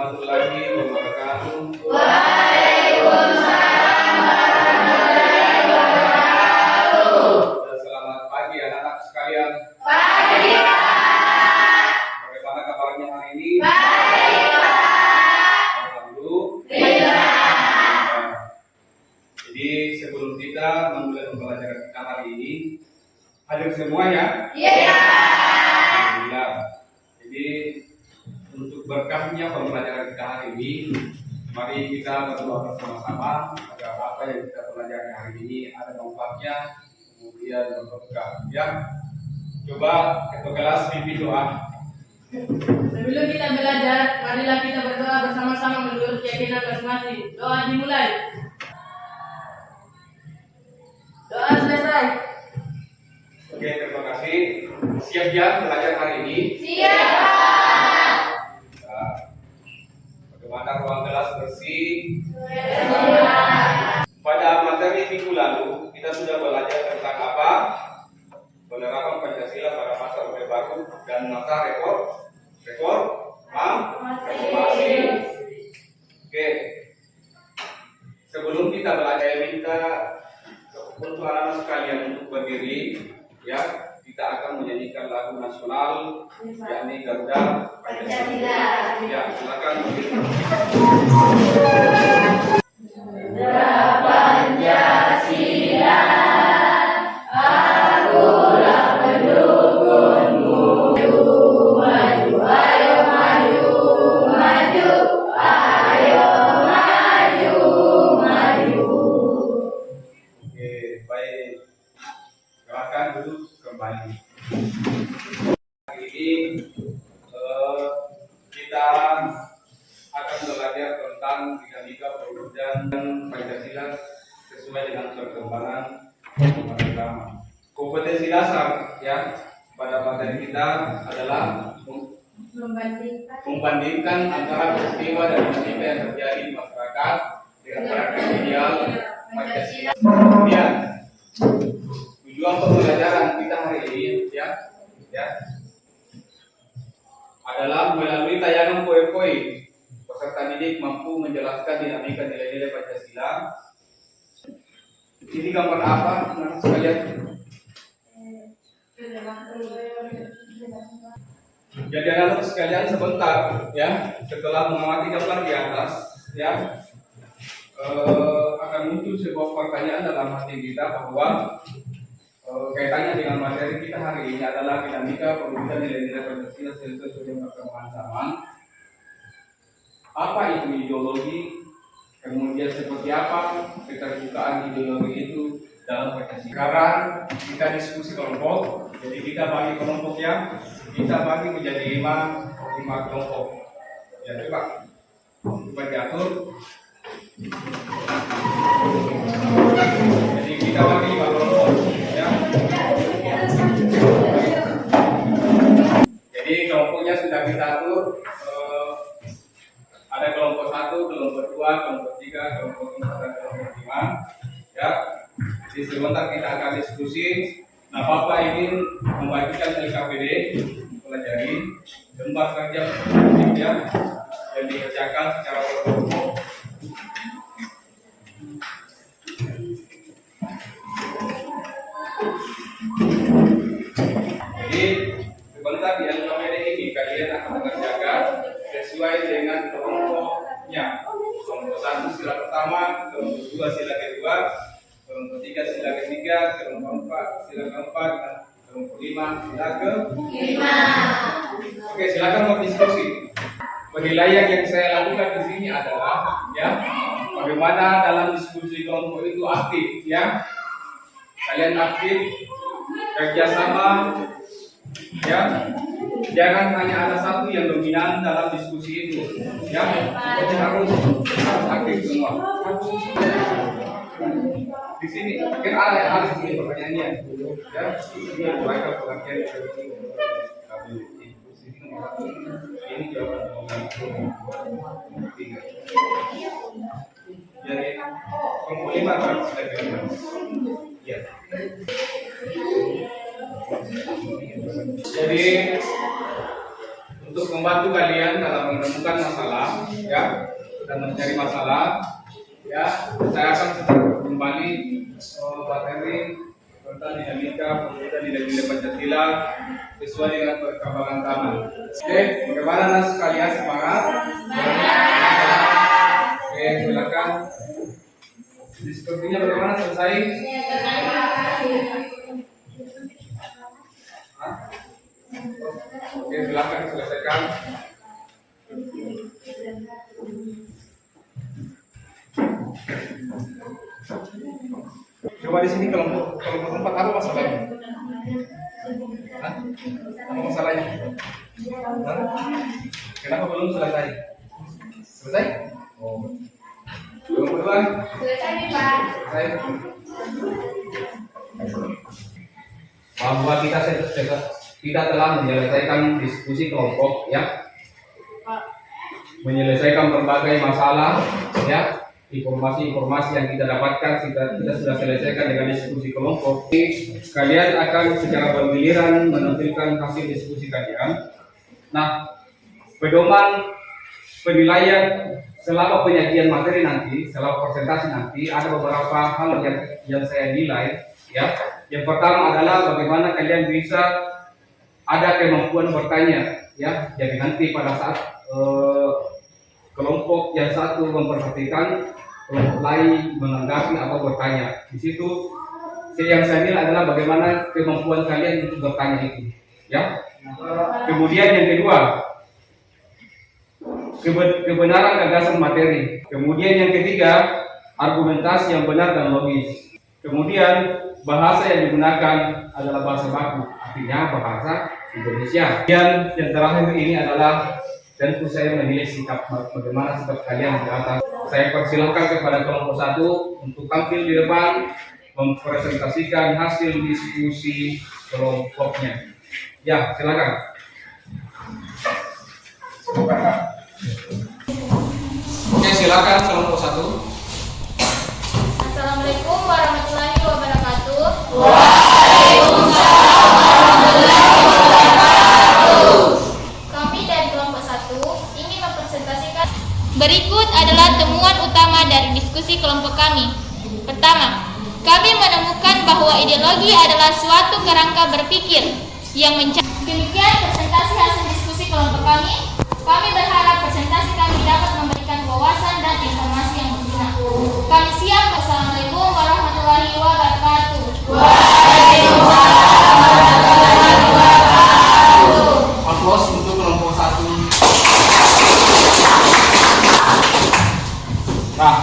warahmatullahi wabarakatuh. Waalaikumsalam warahmatullahi wabarakatuh. Selamat pagi anak-anak sekalian. Pagi, Pak. Bagaimana kabarnya hari ini? Baik, Pak. Alhamdulillah. Jadi sebelum kita memulai pembelajaran kita hari ini, hadir semuanya? Iya. Alhamdulillah. Jadi untuk berkahnya pembelajaran kita hari ini, mari kita berdoa bersama-sama agar apa yang kita pelajari hari ini ada manfaatnya, kemudian berberkah. Ya, coba ketua kelas pimpin doa. Sebelum kita belajar, marilah kita berdoa bersama-sama menurut keyakinan masing-masing. Doa dimulai. Doa selesai. Oke, terima kasih. Siap ya belajar hari ini? Siap, Pak. Nah, bagaimana ruang kelas bersih? Pada materi minggu lalu kita sudah belajar tentang apa? Penerapan Pancasila pada masa Orde Baru dan masa reformasi. Oke. Sebelum kita belajar, minta untuk anak-anak sekalian untuk berdiri, ya. Kita akan menyanyikan lagu nasional, yakni Garuda Pancasila. Ya, silakan berdiri. Pancasila, akulah pendukungmu. Maju, ayo maju, maju, ayo maju, maju. Oke, baik. Silakan duduk kembali. Hari ini kita akan belajar tentang dinamika perwujudan Pancasila sesuai dengan perkembangan kemerdekaan. Kompetensi dasar ya pada materi kita adalah membandingkan antara peristiwa dan dinamika yang terjadi di masyarakat dengan karakter ideal Pancasila. Kemudian tujuan pembelajaran kita hari ini ya adalah melalui tayangan poin-poin peserta didik mampu menjelaskan dinamika nilai-nilai Pancasila. Ini gambar apa, anak sekalian? Jadi anak sekalian sebentar ya, setelah mengamati gambar di atas ya, akan muncul sebuah pertanyaan dalam hati kita bahwa kaitannya dengan materi kita hari ini adalah dinamika perwujudan nilai-nilai Pancasila sesuai dengan perkembangan zaman. Apa itu ideologi? Kemudian seperti apa keterbukaan ideologi itu dalam Pancasila? Sekarang kita diskusi kelompok. Jadi kita bagi kelompok ya, kita bagi menjadi lima kelompok. Ya coba diatur. Jadi kita bagi 5 kelompok ya. Jadi kelompoknya sudah kita atur. Ada kelompok 1, kelompok 2, kelompok 3, kelompok 4, dan kelompok 5 ya. Jadi sebentar kita akan diskusi. Nah, Bapak ingin membagikan LKPD pelajari lembar kerja ya yang dikerjakan secara berkelompok. Jadi sebentar di LKPD ini kalian akan mengerjakan sesuai dengan kelompoknya. Kelompok 1 sila pertama, kelompok 2 sila kedua, kelompok 3 sila ketiga, kelompok 4 sila keempat, dan kelompok 5 sila kelima. Oke, silakan berdiskusi. Penilaian yang saya lakukan di sini adalah ya bagaimana dalam diskusi kelompok itu aktif ya. Kalian aktif, kerjasama ya. Jangan hanya ada satu yang dominan dalam diskusi itu ya. Pokoknya harus aktif semua. Di sini mungkin ada di sini pertanyaannya ya. Ini mereka pengertian ini jawaban nomor 3. Jadi kelompok 5 harus ya. Jadi untuk membantu kalian dalam menemukan masalah, ya, dan mencari masalah. Ya, saya akan kembali materi tentang dinamika pemuda nilai-nilai Pancasila sesuai dengan perkembangan zaman. Oke, bagaimana nas kalian semangat? Oke, silakan. Diskusinya bagaimana, selesai? Oke, silakan selesaikan. Coba di sini kelompok empat apa masalahnya? Hah? Apa masalahnya? Hah? Kenapa belum selesai? Selesai? Oh. Kelompok kedua? Selesai nih, Pak. Selesai. Bahwa kita telah menyelesaikan diskusi kelompok, ya, menyelesaikan berbagai masalah, ya, informasi-informasi yang kita dapatkan kita sudah selesaikan dengan diskusi kelompok. Kalian akan secara bergiliran menampilkan hasil diskusi kalian. Nah, pedoman penilaian selama penyajian materi nanti, selama presentasi nanti, ada beberapa hal yang saya nilai, ya. Yang pertama adalah bagaimana kalian bisa ada kemampuan bertanya, ya. Jadi nanti pada saat kelompok yang satu memperhatikan, kelompok lain menanggapi atau bertanya. Di situ yang saya nilai adalah bagaimana kemampuan kalian untuk bertanya itu, ya. Kemudian yang kedua, kebenaran gagasan materi. Kemudian yang ketiga, argumentasi yang benar dan logis. Kemudian bahasa yang digunakan adalah bahasa baku, artinya bahasa Indonesia. Dan yang terakhir ini adalah tentu saya menilai sikap, bagaimana sikap kalian di atas. Saya persilahkan kepada kelompok satu untuk tampil di depan mempresentasikan hasil diskusi kelompoknya. Ya, silakan. Oke, silakan kelompok satu. Assalamualaikum warahmatullahi wabarakatuh. Kami dari kelompok 1 ingin mempresentasikan. Berikut adalah temuan utama dari diskusi kelompok kami. Pertama, kami menemukan bahwa ideologi adalah suatu kerangka berpikir yang demikian presentasi hasil diskusi kelompok kami. Kami berharap presentasi kami dapat memberikan wawasan dan informasi yang berguna. Kami siap. Wassalamualaikum warahmatullahi wabarakatuh. Aplaus untuk kelompok satu. Nah,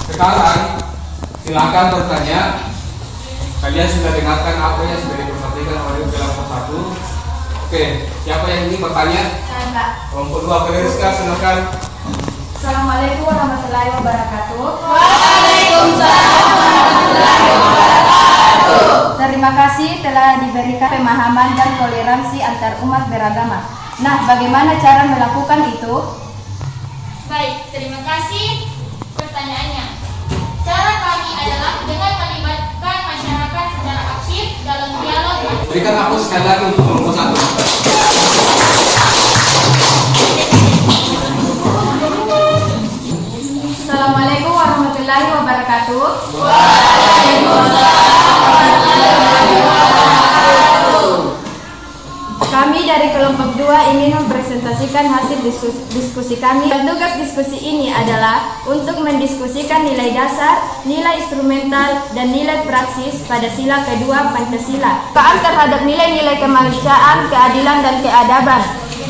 sekarang silakan bertanya. Kalian sudah dengarkan apa yang sudah diperhatikan oleh kelompok satu. Oke, siapa yang ingin bertanya? Saya, Pak. Kelompok dua, Rizka, silakan. Assalamualaikum warahmatullahi wabarakatuh. Waalaikumsalam warahmatullahi wabarakatuh. Terima kasih telah diberikan pemahaman dan toleransi antar umat beragama. Nah, bagaimana cara melakukan itu? Baik, terima kasih. Pertanyaannya, cara kami adalah dengan melibatkan masyarakat secara aktif dalam dialog. Berikan aku sekali lagi untuk kelompok satu. Assalamualaikum warahmatullahi wabarakatuh. Kami dari kelompok 2 ingin mempresentasikan hasil diskusi kami. Tugas diskusi ini adalah untuk mendiskusikan nilai dasar, nilai instrumental, dan nilai praksis pada sila kedua Pancasila. Paham terhadap nilai-nilai kemanusiaan, keadilan, dan keadaban.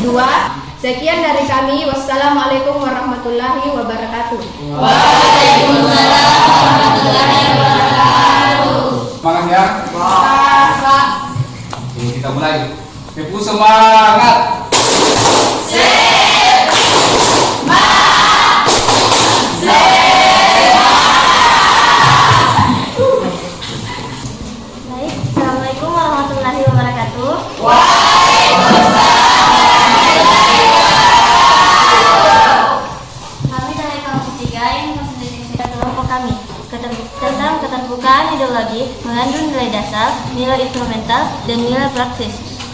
2. Sekian dari kami. Wassalamualaikum warahmatullahi wabarakatuh. Waalaikumsalam warahmatullahi wabarakatuh. Semangat ya. Pak. Oke, kita mulai. Ibu semangat. Baik, Assalamualaikum warahmatullahi wabarakatuh. Kami dari kelompok 3 yang mempresentasikan kelompok kami tentang keterbukaan ideologi mengandung nilai dasar, nilai instrumental, dan nilai praksis.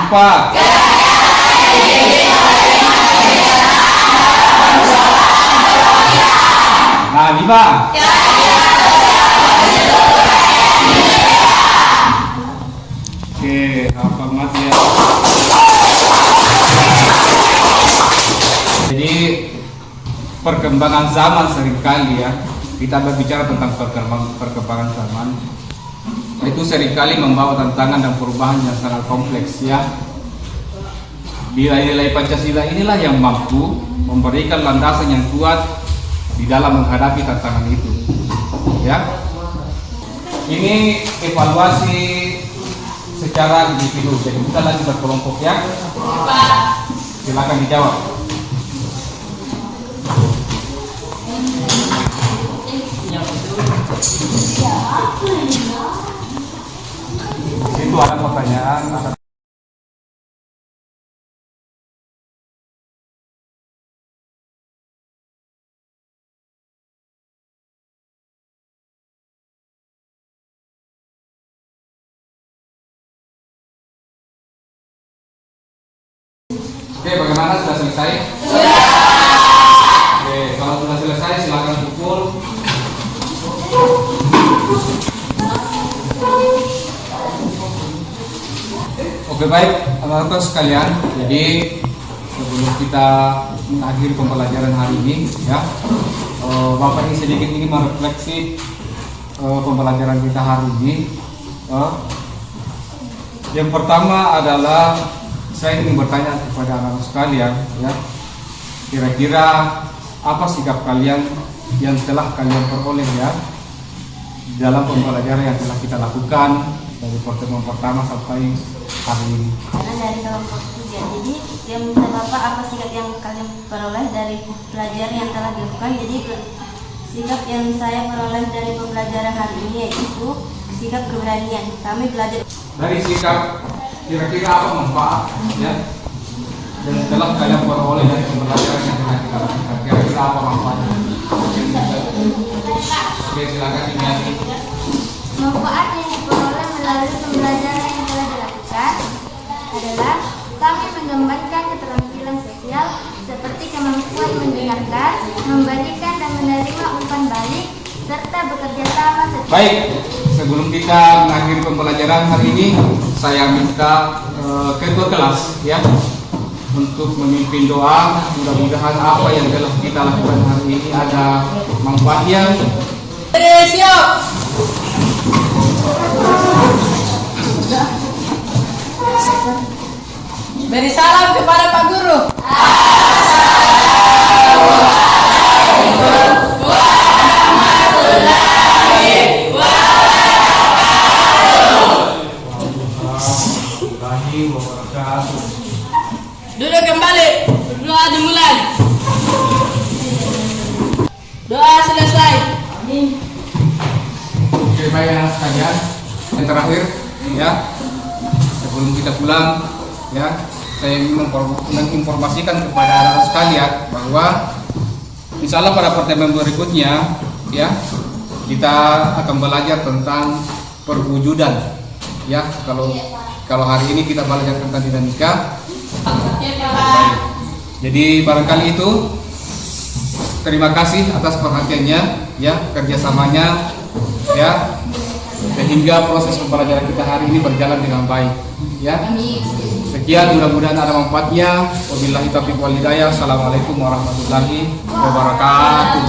Empat. Nah, 5. Oke, hormat ya. Jadi perkembangan zaman seringkali ya, kita berbicara tentang perkembangan zaman, itu seringkali membawa tantangan dan perubahan yang sangat kompleks ya. Nilai-nilai Pancasila inilah yang mampu memberikan landasan yang kuat di dalam menghadapi tantangan itu ya. Ini evaluasi secara individu, jadi kita lagi berkelompok ya. Silakan dijawab. Di situ ada pertanyaan, ada Oke, bagaimana? Sudah selesai? Oke, kalau sudah selesai silakan pukul. Oke, baik, anak-anak sekalian. Jadi sebelum kita mengakhiri pembelajaran hari ini, ya, Bapak ini sedikit ini merefleksi pembelajaran kita hari ini. Yang pertama adalah saya ingin bertanya kepada anak-anak sekalian, ya, kira-kira apa sikap kalian yang telah kalian peroleh, ya, dalam pembelajaran yang telah kita lakukan dari pertemuan pertama sampai hari ini. Karena dari kelompok 3. Jadi yang minta Bapak apa sikap yang kalian peroleh dari pelajaran yang telah dilakukan. Jadi sikap yang saya peroleh dari pembelajaran hari ini yaitu sikap keberanian. Kami belajar Dari sikap kira-kira apa manfaat, ya, dan telah kalian peroleh dari pembelajaran yang telah kita lakukan. Kira-kira apa manfaatnya? Oke, silakan dimulai. Manfaat yang diperoleh melalui pembelajaran yang telah dilakukan adalah kami mengembangkan keterampilan sosial seperti kemampuan mendengarkan, memberikan dan menerima umpan balik, serta bekerja sama secara Baik, sebelum kita mengakhiri pembelajaran hari ini, saya minta ketua kelas, ya, untuk memimpin doa. Mudah-mudahan apa yang telah kita lakukan hari ini ada manfaatnya. Siap. Beri salam kepada Pak Guru. Duduk kembali. Doa dimulai. Doa selesai. Oke, baik anak sekalian. Yang terakhir, ya, sebelum kita pulang, ya, saya ingin menginformasikan kepada anak sekalian bahwa insya Allah pada pertemuan berikutnya, ya, kita akan belajar tentang perwujudan, ya. Kalau hari ini kita belajar tentang dinamika. Baik. Jadi barangkali itu, terima kasih atas perhatiannya, ya, kerjasamanya, ya, sehingga proses pembelajaran kita hari ini berjalan dengan baik, ya. Sekian, mudah-mudahan ada manfaatnya. Wabillahi taufiq wal hidayah. Assalamualaikum warahmatullahi wabarakatuh.